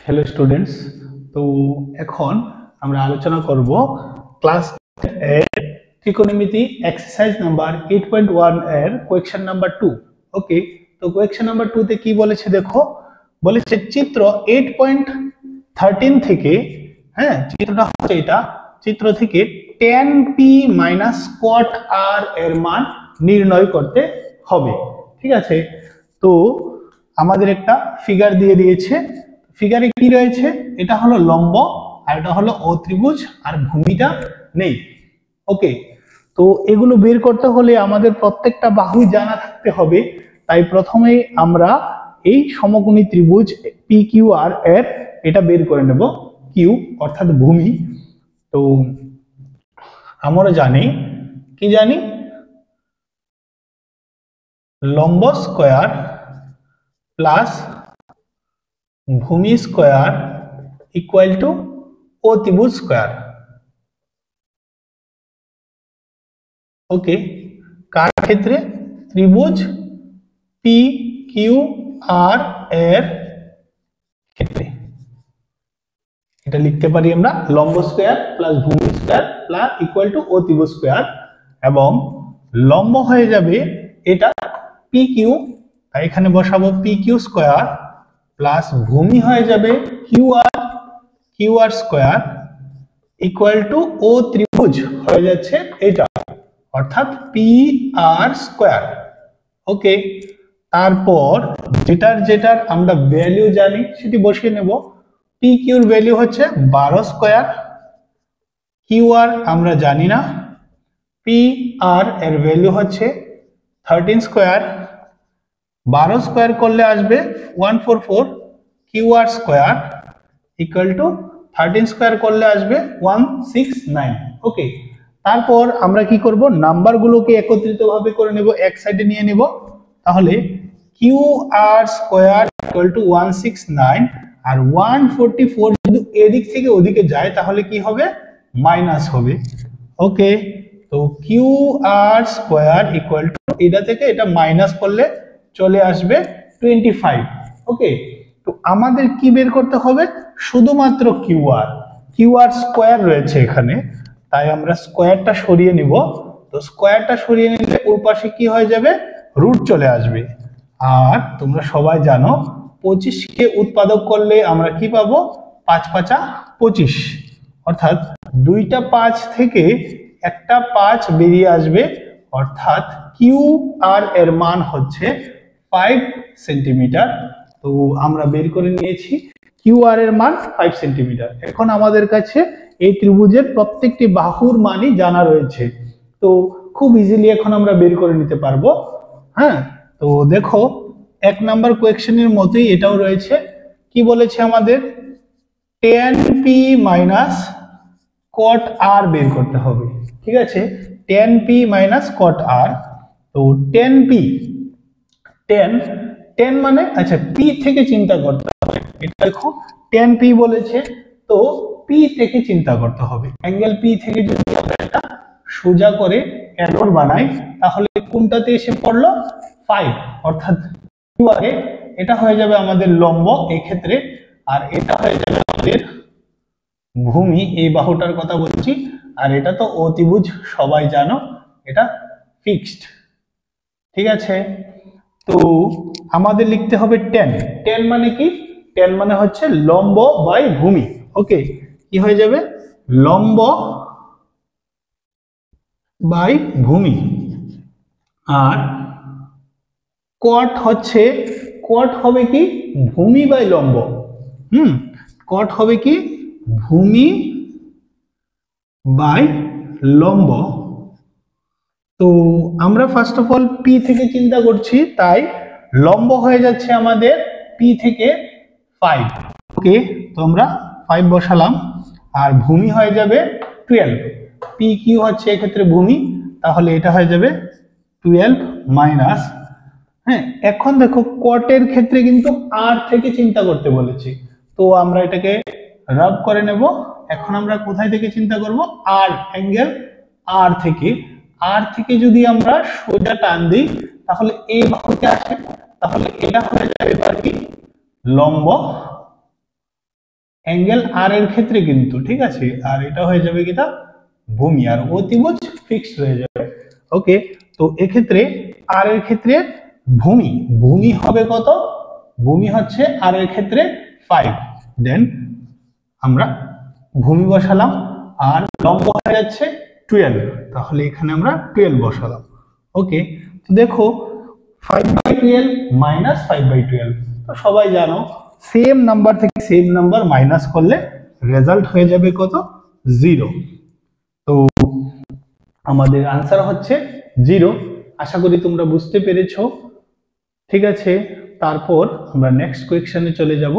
Hello students. তো এখন আমরা আলোচনা করব ক্লাস ত্রিকোণমিতি এক্সারসাইজ নাম্বার 8.1 এর কোয়েশ্চেন নাম্বার 2। ওকে, তো কোয়েশ্চেন নাম্বার 2 তে কি বলেছে দেখো, বলেছে চিত্র 8.13 থেকে, হ্যাঁ চিত্রটা হচ্ছে এটা, চিত্র থেকে tan p minus cot r এর মান নির্ণয় করতে হবে। ঠিক আছে, তো আমাদের একটা ফিগার দিয়ে দিয়েছে। ফিগারে কি রয়েছে, এটা হলো লম্ব আর এটা হলো অত্রিভুজ আর ভূমিটা নেই। ওকে, তো এগুলো বের করতে হলে আমাদের প্রত্যেকটা বাহু জানা থাকতে হবে। তাই প্রথমেই আমরা এই সমকোণী ত্রিভুজ পি কিউ আর এর এটা বের করে নেব, কিউ অর্থাৎ ভূমি। তো আমরা জানি কি, জানি লম্ব স্কয়ার প্লাস ভূমি স্কয়ার ইকুয়াল টু অতিভুজ স্কয়ার। ওকে, কার ক্ষেত্রে? ত্রিভুজ পি কিউ আর এর ক্ষেত্রে। এটা লিখতে পারি আমরা লম্ব স্কয়ার প্লাস ভূমি স্কয়ার প্লাস ইকুয়াল টু অতিভুজ স্কয়ার, এবং লম্ব হয়ে যাবে এটা পি কিউ, তাই এখানে বসাবো পি কিউ স্কয়ার প্লাস ভূমি হয়ে যাবে Q R square equal to O ত্রিভুজ হয়ে যাচ্ছে এটা, অর্থাৎ পি আর স্কয়ার। ওকে, তারপর যেটার আমরা ভ্যালু জানি সেটি বসিয়ে নেব। পি কিউর ভ্যালু হচ্ছে 12 স্কয়ার, কিউ আর আমরা জানি না, পি আর এর ভ্যালু হচ্ছে 13 স্কয়ার, 12 স্কয়ার করলে আসবে 144, Q R square equal to 13 square করলে আসবে 169। ওকে, তারপর আমরা কি করব, নাম্বারগুলোকে একত্রিত ভাবে করে নেব, এক সাইডে নিয়ে নেব। তাহলে Q R square equal to 169 আর 144 যদি এদিক থেকে ওদিকে যায় তাহলে কি হবে, মাইনাস হবে। ওকে, তো Q R square equal to এটা থেকে এটা মাইনাস করলে চলে আসবে 25। ওকে, তো আমাদের কি বের করতে হবে, শুধুমাত্র কিউ আর স্কয়ার রয়েছে এখানে, তাই আমরা স্কয়ারটা সরিয়ে নিব। তো স্কয়ারটা সরিয়ে নিলে ওই পাশে কি হয়ে যাবে, রুট চলে আসবে। আর তোমরা সবাই জানো 25 কে উৎপাদক করলে আমরা কি পাবো, 5 5 25, অর্থাৎ দুইটা 5 থেকে একটা 5 বেরিয়ে আসবে, অর্থাৎ কিউ আর এর মান হচ্ছে 5 সেন্টিমিটার। তো আমরা বের করে নিয়েছি কিউ আর এর মান 5 সেন্টিমিটার। এখন আমাদের কাছে এই ত্রিভুজের প্রত্যেকটি বাহুর মানই জানা রয়েছে, তো খুব ইজিলি এখন আমরা বের করে নিতে পারবো। হ্যাঁ, তো দেখো এক নাম্বার কোয়েশ্চেনের মতোই এটাও রয়েছে। কি বলেছে আমাদের, tan p minus cot r বের করতে হবে। ঠিক আছে, tan p minus cot r। তো tan p, tan মানে, আচ্ছা p থেকে চিন্তা করতে হবে। এটা দেখো tan p বলেছে, তো p থেকে চিন্তা করতে হবে। অ্যাঙ্গেল p থেকে যদি আমরা এটা সোজা করে অ্যারো বানাই তাহলে কোনটাতে এসে পড়লো, 5, অর্থাৎ এটা হয়ে যাবে আমাদের লম্ব এই ক্ষেত্রে, আর এটা হয়ে যাবে আমাদের ভূমি, এই বাহুটার কথা বলছি। আর এটা তো অতিভুজ, সবাই জানো এটা ফিক্সড। ঠিক আছে, তো আমাদের লিখতে হবে tan মানে কি, tan মানে হচ্ছে লম্ব বাই ভূমি। ওকে, কি হয়ে যাবে, লম্ব বাই ভূমি। আর কট হবে কি, ভূমি বাই লম্ব। কট হবে কি, ভূমি বাই লম্ব। তো আমরা ফার্স্ট অফ অল পি থেকে চিন্তা করছি, তাই লম্ব হয়ে যাচ্ছে আমাদের পি থেকে 5। ওকে, তো আমরা 5 বসালাম, আর ভূমি হয়ে যাবে 12। পি কিউ হচ্ছে এক্ষেত্রে ভূমি, তাহলে এটা হয়ে যাবে 12 মাইনাস, হ্যাঁ এখন দেখো কটের ক্ষেত্রে কিন্তু আর থেকে চিন্তা করতে বলেছি, তো আমরা এটাকে রাব করে নেব। এখন আমরা কোথায় থেকে চিন্তা করব, আর অ্যাঙ্গেল আর থেকে যদি আমরা সোজা টান দিই তাহলে এই বাহুতে আসে, তাহলে এটা হয়ে যাবে এবার কি, লম্ব অ্যাঙ্গেল আর এর ক্ষেত্রে কিন্তু, ঠিক আছে, আর এটা হয়ে যাবে কি তা ভূমি, আর অতিভুজ ফিক্সড হয়ে যাবে। ওকে, তো এক্ষেত্রে আর এর ক্ষেত্রে ভূমি হবে কত? ভূমি হচ্ছে আর এর ক্ষেত্রে 5, দেন আমরা ভূমি বসালাম, আর লম্ব হয়ে যাচ্ছে 12, তাহলে এখানে আমরা 12 বসালাম। ওকে, তো দেখো 5/12 মাইনাস 5/12, তো সবাই জানো সেম নাম্বার থেকে সেম নাম্বার মাইনাস করলে রেজাল্ট হয়ে যাবে কত? 0। তো আমাদের আনসার হচ্ছে 0। আশা করি তোমরা বুঝতে পেরেছো। ঠিক আছে, তারপর আমরা নেক্সট কোয়েশ্চনে চলে যাব।